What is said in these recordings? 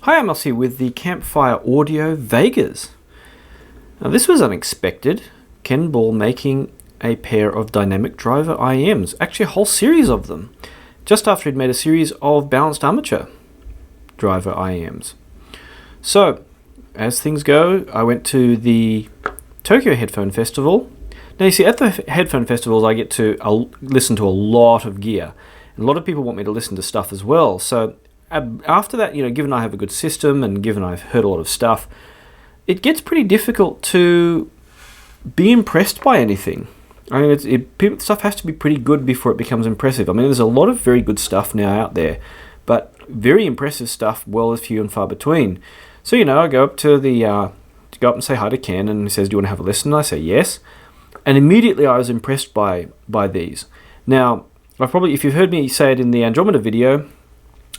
Hi, I'm Elsie with the Campfire Audio Vegas. Now this was unexpected. Ken Ball making a pair of dynamic driver IEMs, actually a whole series of them, just after he'd made a series of balanced armature driver IEMs. So, as things go, I went to the Tokyo Headphone Festival. Now you see, at the headphone festivals I get to listen to a lot of gear. And a lot of people want me to listen to stuff as well. So after that, given I have a good system and given I've heard a lot of stuff, it gets pretty difficult to be impressed by anything. I mean, stuff has to be pretty good before it becomes impressive. I mean, there's a lot of very good stuff now out there, but very impressive stuff, well, is few and far between. So, I go up to go up and say hi to Ken, and he says, "Do you want to have a listen?" I say yes, and immediately I was impressed by these. Now, if you've heard me say it in the Andromeda video,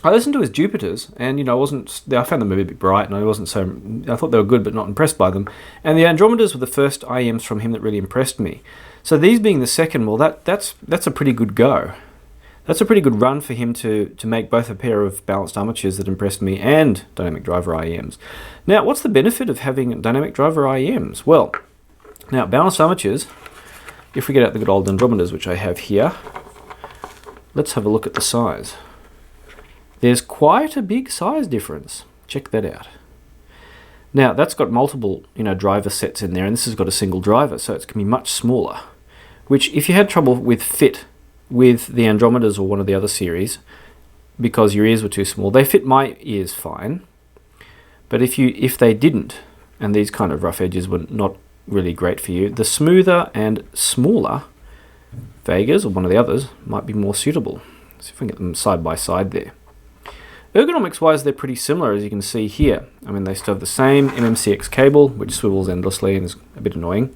I listened to his Jupiters, and I found them a bit bright, and I thought they were good, but not impressed by them. And the Andromedas were the first IEMs from him that really impressed me. So these being the second, well, that's a pretty good go. That's a pretty good run for him to make both a pair of balanced armatures that impressed me and dynamic driver IEMs. Now, what's the benefit of having dynamic driver IEMs? Well, now balanced armatures, if we get out the good old Andromedas, which I have here, let's have a look at the size. There's quite a big size difference. Check that out. Now, that's got multiple, driver sets in there, and this has got a single driver, so it's going to be much smaller. Which, if you had trouble with fit with the Andromedas or one of the other series, because your ears were too small, they fit my ears fine. But if they didn't, and these kind of rough edges were not really great for you, the smoother and smaller Vegas or one of the others might be more suitable. Let's see if we can get them side by side there. Ergonomics wise, they're pretty similar, as you can see here. I mean, they still have the same MMCX cable, which swivels endlessly and is a bit annoying.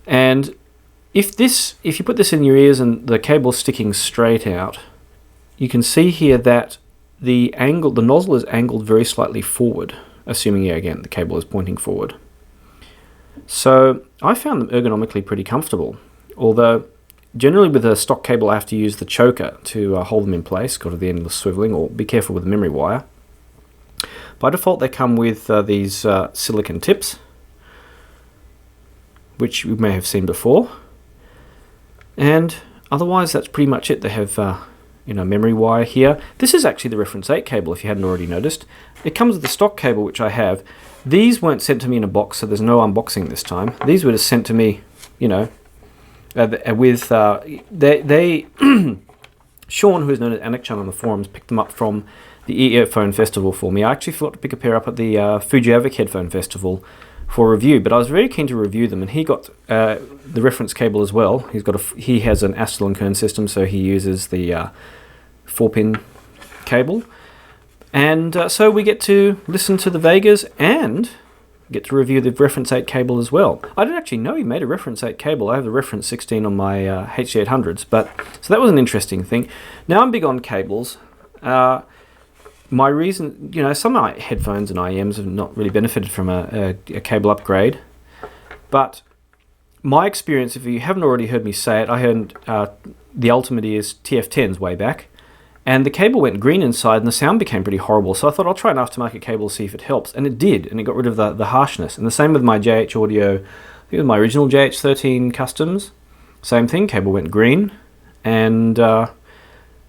And if you put this in your ears and the cable's sticking straight out, you can see here that the nozzle is angled very slightly forward, assuming, again, the cable is pointing forward. So I found them ergonomically pretty comfortable, although generally with a stock cable I have to use the choker to hold them in place, go to the endless swiveling, or be careful with the memory wire. By default they come with these silicon tips, which you may have seen before, and otherwise that's pretty much it. They have memory wire here. This is actually the reference 8 cable, if you hadn't already noticed. It comes with the stock cable, which I have. These weren't sent to me in a box, so there's no unboxing this time. These were just sent to me, Sean, who is known as Anik-chan on the forums, picked them up from the Earphone Festival for me. I actually thought to pick a pair up at the Fujiavik Headphone Festival for review, but I was very keen to review them, and he got the reference cable as well. He has an Astell and Kern system, so he uses the 4-pin cable, and so we get to listen to the Vegas and get to review the reference 8 cable as well. I didn't actually know he made a reference 8 cable. I have the reference 16 on my HC800s, so that was an interesting thing. Now I'm big on cables. My reason, some of my headphones and IEMs have not really benefited from a cable upgrade, but my experience, if you haven't already heard me say it, I heard the Ultimate Ears TF10s way back, and the cable went green inside and the sound became pretty horrible, so I thought I'll try an aftermarket cable to see if it helps, and it did, and it got rid of the harshness. And the same with my JH Audio, I think it was my original JH13 Customs, same thing, cable went green, and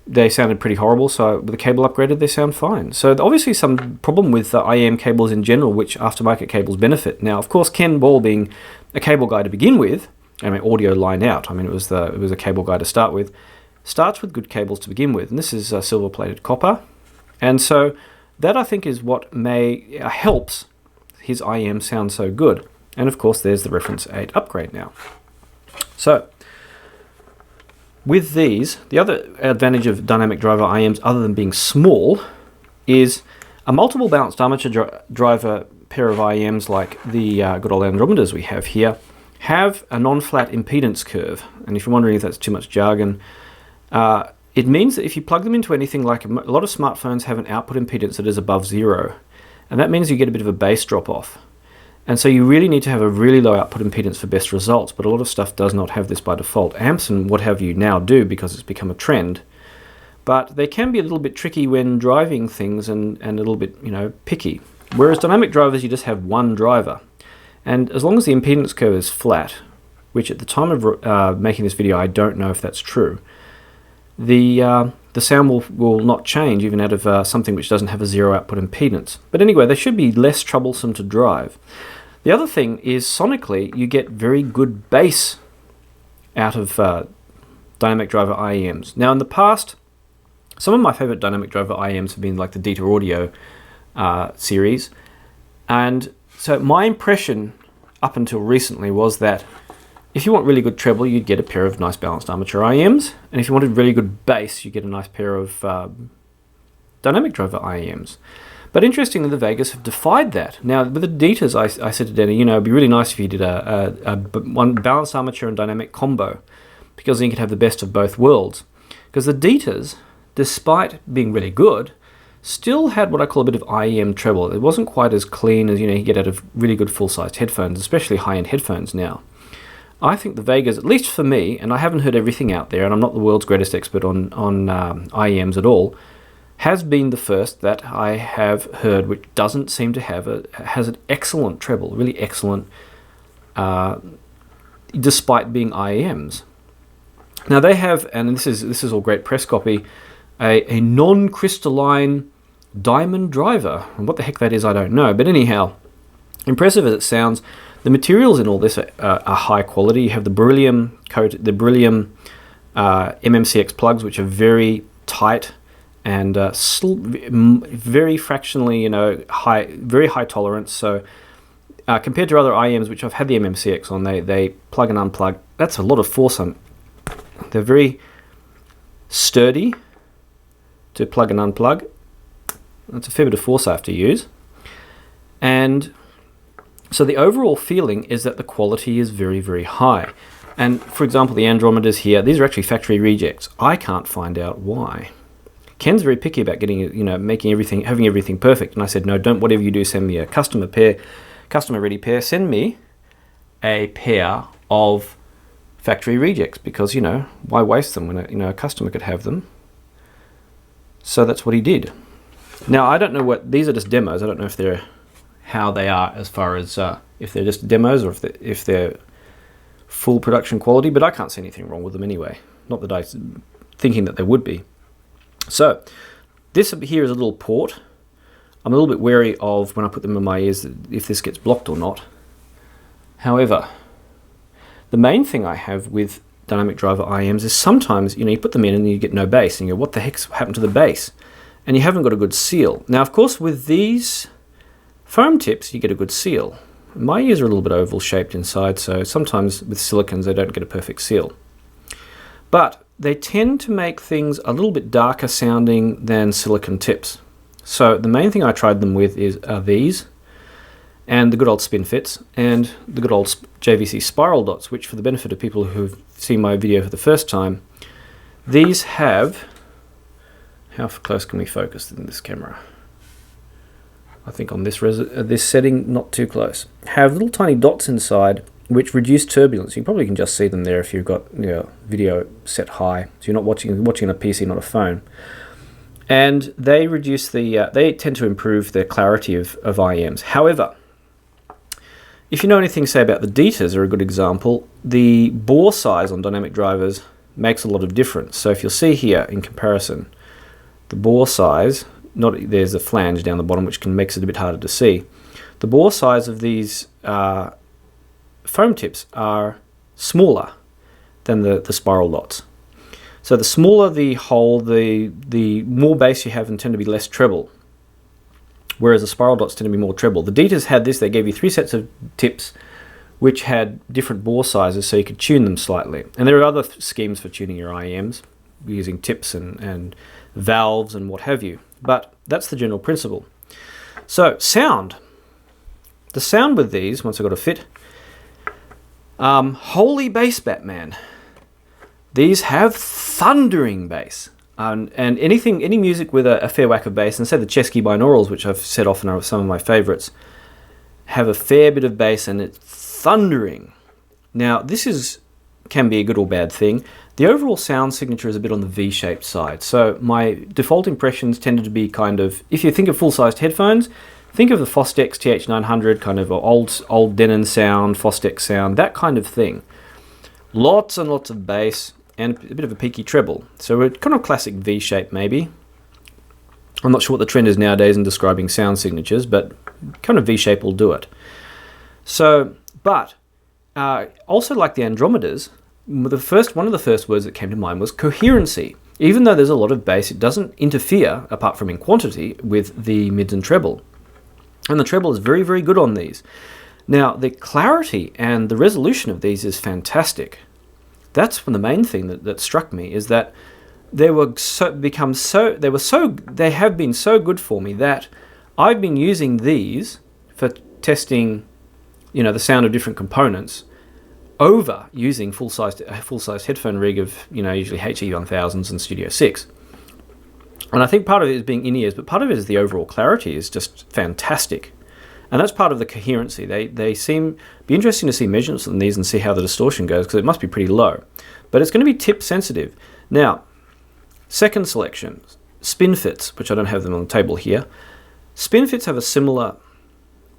they sounded pretty horrible, so with the cable upgraded they sound fine. So obviously some problem with IEM cables in general, which aftermarket cables benefit. Now, of course, Ken Ball being a cable guy to begin with, audio line out, it was a cable guy to start with, starts with good cables to begin with, and this is silver-plated copper, and so that I think is what helps his IEM sound so good. And of course there's the reference 8 upgrade now. So with these, the other advantage of dynamic driver IEMs, other than being small, is a multiple balanced armature driver pair of IEMs like the good old Andromedas we have here, have a non-flat impedance curve. And if you're wondering if that's too much jargon, it means that if you plug them into anything, like a lot of smartphones have an output impedance that is above 0, and that means you get a bit of a bass drop off. And so you really need to have a really low output impedance for best results, but a lot of stuff does not have this by default. Amps and what have you now do, because it's become a trend. but they can be a little bit tricky when driving things and a little bit, picky. Whereas dynamic drivers, you just have one driver. And as long as the impedance curve is flat, which at the time of making this video, I don't know if that's true, the sound will not change even out of something which doesn't have a zero output impedance. But anyway, they should be less troublesome to drive. The other thing is sonically, you get very good bass out of dynamic driver IEMs. Now in the past, some of my favorite dynamic driver IEMs have been like the Dita Audio series. And so my impression up until recently was that if you want really good treble, you'd get a pair of nice balanced armature IEMs. And if you wanted really good bass, you get a nice pair of dynamic driver IEMs. But interestingly, the Vegas have defied that. Now, with the Ditas, I said to Danny, it'd be really nice if you did one balanced armature and dynamic combo, because then you could have the best of both worlds. Because the Ditas, despite being really good, still had what I call a bit of IEM treble. It wasn't quite as clean as you get out of really good full-sized headphones, especially high-end headphones now. I think the Vegas, at least for me, and I haven't heard everything out there, and I'm not the world's greatest expert on IEMs at all, has been the first that I have heard which doesn't seem to has an excellent treble, really excellent, despite being IEMs. Now they have, and this is all great press copy, a non-crystalline diamond driver. And what the heck that is, I don't know. But anyhow, impressive as it sounds, the materials in all this are high quality. You have the beryllium MMCX plugs, which are very tight and very fractionally, very high tolerance. So compared to other IEMs, which I've had the MMCX on, they plug and unplug. That's a lot of force on. They're very sturdy to plug and unplug. That's a fair bit of force I have to use. And so the overall feeling is that the quality is very, very high. And for example, the Andromedas here, these are actually factory rejects. I can't find out why. Ken's very picky about getting, having everything perfect. And I said, no, don't, whatever you do, send me a customer ready pair. Send me a pair of factory rejects, because, why waste them when a customer could have them? So that's what he did. Now, I don't know these are just demos. I don't know if they're how they are as far as if they're just demos or if they're full production quality, but I can't see anything wrong with them anyway. Not that I'm thinking that there would be. So this here is a little port. I'm a little bit wary of when I put them in my ears if this gets blocked or not. However, the main thing I have with dynamic driver IEMs is sometimes you put them in and you get no bass and you go, what the heck's happened to the bass? And you haven't got a good seal. Now, of course, with these foam tips, you get a good seal. My ears are a little bit oval shaped inside, so sometimes with silicons they don't get a perfect seal. But they tend to make things a little bit darker sounding than silicon tips. So the main thing I tried them with are these, and the good old spin fits, and the good old JVC spiral dots, which, for the benefit of people who've seen my video for the first time, these have, how close can we focus in this camera? I think on this setting, not too close. Have little tiny dots inside which reduce turbulence. You probably can just see them there if you've got video set high, so you're not watching on a PC, not a phone. And they reduce they tend to improve the clarity of IEMs. However, if you know anything, say, about the Ditas are a good example, the bore size on dynamic drivers makes a lot of difference. So if you'll see here in comparison, the bore size, there's a flange down the bottom which makes it a bit harder to see. The bore size of these foam tips are smaller than the spiral dots. So the smaller the hole, the more bass you have and tend to be less treble, whereas the spiral dots tend to be more treble. The Ditas had this, they gave you 3 sets of tips which had different bore sizes so you could tune them slightly. And there are other schemes for tuning your IEMs using tips and valves and what have you. But that's the general principle. So sound. The sound with these, once I got a fit, holy bass Batman. These have thundering bass. And any music with a fair whack of bass, and say the Chesky binaurals, which I've said often are some of my favorites, have a fair bit of bass and it's thundering. Now, this can be a good or bad thing. the overall sound signature is a bit on the V-shaped side. So my default impressions tended to be kind of, if you think of full-sized headphones, think of the Fostex TH900, kind of old Denon sound, Fostex sound, that kind of thing. Lots and lots of bass and a bit of a peaky treble. So we're kind of classic V-shape maybe. I'm not sure what the trend is nowadays in describing sound signatures, but kind of V-shape will do it. So, but also like the Andromedas, one of the first words that came to mind was coherency. Even though there's a lot of bass, it doesn't interfere, apart from in quantity, with the mids and treble. And the treble is very, very good on these. Now, the clarity and the resolution of these is fantastic. That's the main thing that struck me, is that they have been so good for me that I've been using these for testing, the sound of different components, over using full-sized headphone rig of, usually HE1000s and Studio 6. And I think part of it is being in-ears, but part of it is the overall clarity is just fantastic. And that's part of the coherency. They seem be interesting to see measurements on these and see how the distortion goes, because it must be pretty low. But it's going to be tip sensitive. Now, second selection, Spinfits, which I don't have them on the table here. Spinfits have a similar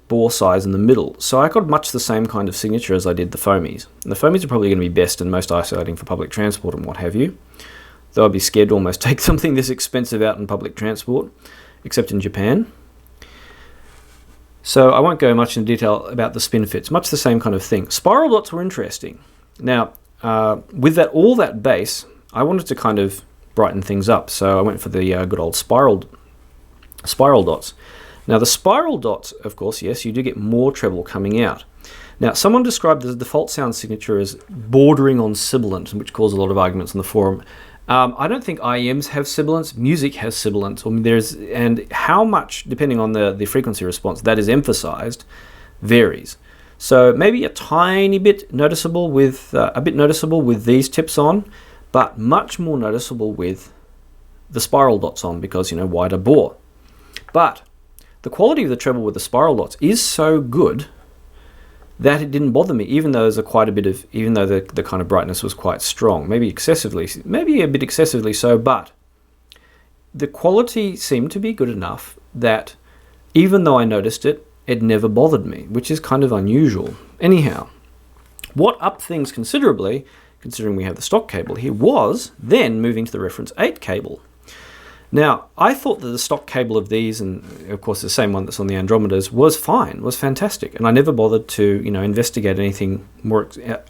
bore size in the middle, so I got much the same kind of signature as I did the foamies. And the foamies are probably going to be best and most isolating for public transport and what have you. Though I'd be scared to almost take something this expensive out in public transport, except in Japan. So I won't go much in detail about the Spinfits, much the same kind of thing. Spiral dots were interesting. Now, with all that bass, I wanted to kind of brighten things up, so I went for the good old spiral dots. Now the spiral dots, of course, yes, you do get more treble coming out. Now, someone described the default sound signature as bordering on sibilant, which caused a lot of arguments on the forum. I don't think IEMs have sibilants. Music has sibilants. And how much, depending on the frequency response, that is emphasized, varies. So maybe a tiny bit noticeable with these tips on, but much more noticeable with the spiral dots on, because wider bore. But the quality of the treble with the spiral dots is so good that it didn't bother me, even though the kind of brightness was quite strong, maybe a bit excessively so, but the quality seemed to be good enough that even though I noticed it, it never bothered me, which is kind of unusual. Anyhow, what upped things considerably, considering we have the stock cable here, was then moving to the reference 8 cable. Now, I thought that the stock cable of these, and of course the same one that's on the Andromedas, was fine, was fantastic, and I never bothered to, investigate anything more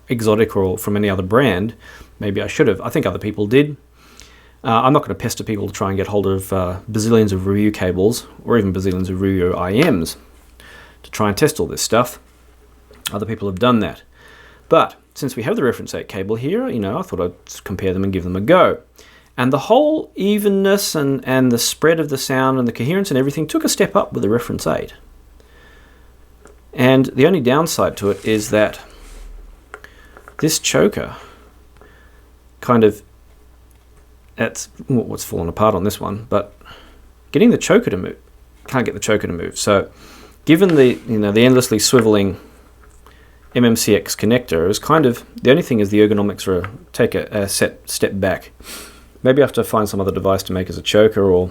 exotic or from any other brand. Maybe I should have. I think other people did. I'm not going to pester people to try and get hold of bazillions of review cables, or even bazillions of review IEMs, to try and test all this stuff. Other people have done that. But since we have the reference 8 cable here, I thought I'd compare them and give them a go. And the whole evenness and the spread of the sound and the coherence and everything took a step up with the reference 8. And the only downside to it is that this choker that's what's fallen apart on this one, but getting the choker to move, can't get the choker to move. So given the endlessly swiveling MMCX connector, it was the only thing is the ergonomics take a step back. Maybe I have to find some other device to make as a choker, or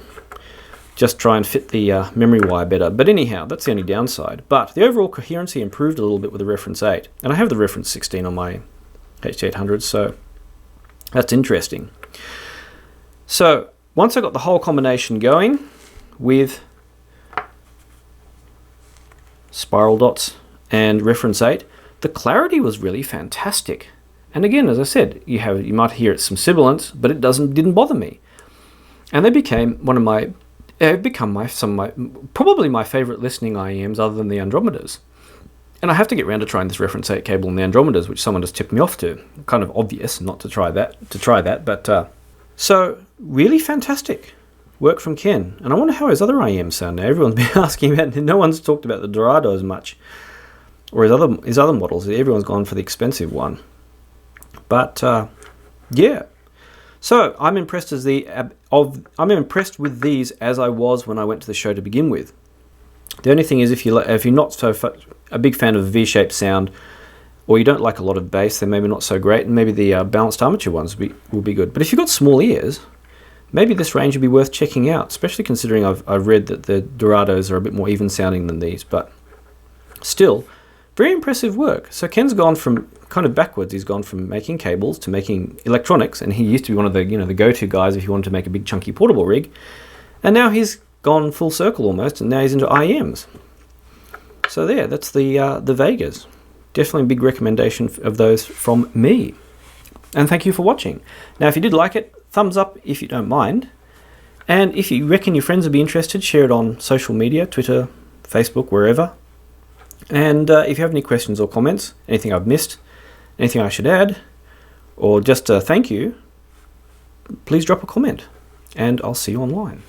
just try and fit the memory wire better. But anyhow, that's the only downside. But the overall coherency improved a little bit with the reference 8. And I have the reference 16 on my HT800, so that's interesting. So once I got the whole combination going with spiral dots and reference 8, the clarity was really fantastic. And again, as I said, you might hear it some sibilants, but it didn't bother me. And they became probably my favorite listening IEMs other than the Andromedas. And I have to get around to trying this reference 8 cable in the Andromedas, which someone just tipped me off to. Kind of obvious not to try that, but so really fantastic work from Ken. And I wonder how his other IEMs sound now. Everyone's been asking about it. No one's talked about the Dorado as much, or his other models. Everyone's gone for the expensive one. But yeah, so I'm impressed I'm impressed with these as I was when I went to the show to begin with. The only thing is, if you're not a big fan of V-shaped sound, or you don't like a lot of bass, they're maybe not so great, and maybe the balanced armature ones will be good. But if you've got small ears, maybe this range would be worth checking out, especially considering I've read that the Dorados are a bit more even sounding than these, but still, very impressive work. So Ken's gone from kind of backwards. He's gone from making cables to making electronics, and he used to be one of the the go-to guys if you wanted to make a big chunky portable rig, and now he's gone full circle almost, and now he's into IEMs. So there, that's the Vegas. Definitely a big recommendation of those from me. And thank you for watching. Now, if you did like it, thumbs up if you don't mind. And if you reckon your friends would be interested, share it on social media, Twitter, Facebook, wherever. And if you have any questions or comments, anything I've missed, anything I should add, or just thank you, please drop a comment. And I'll see you online.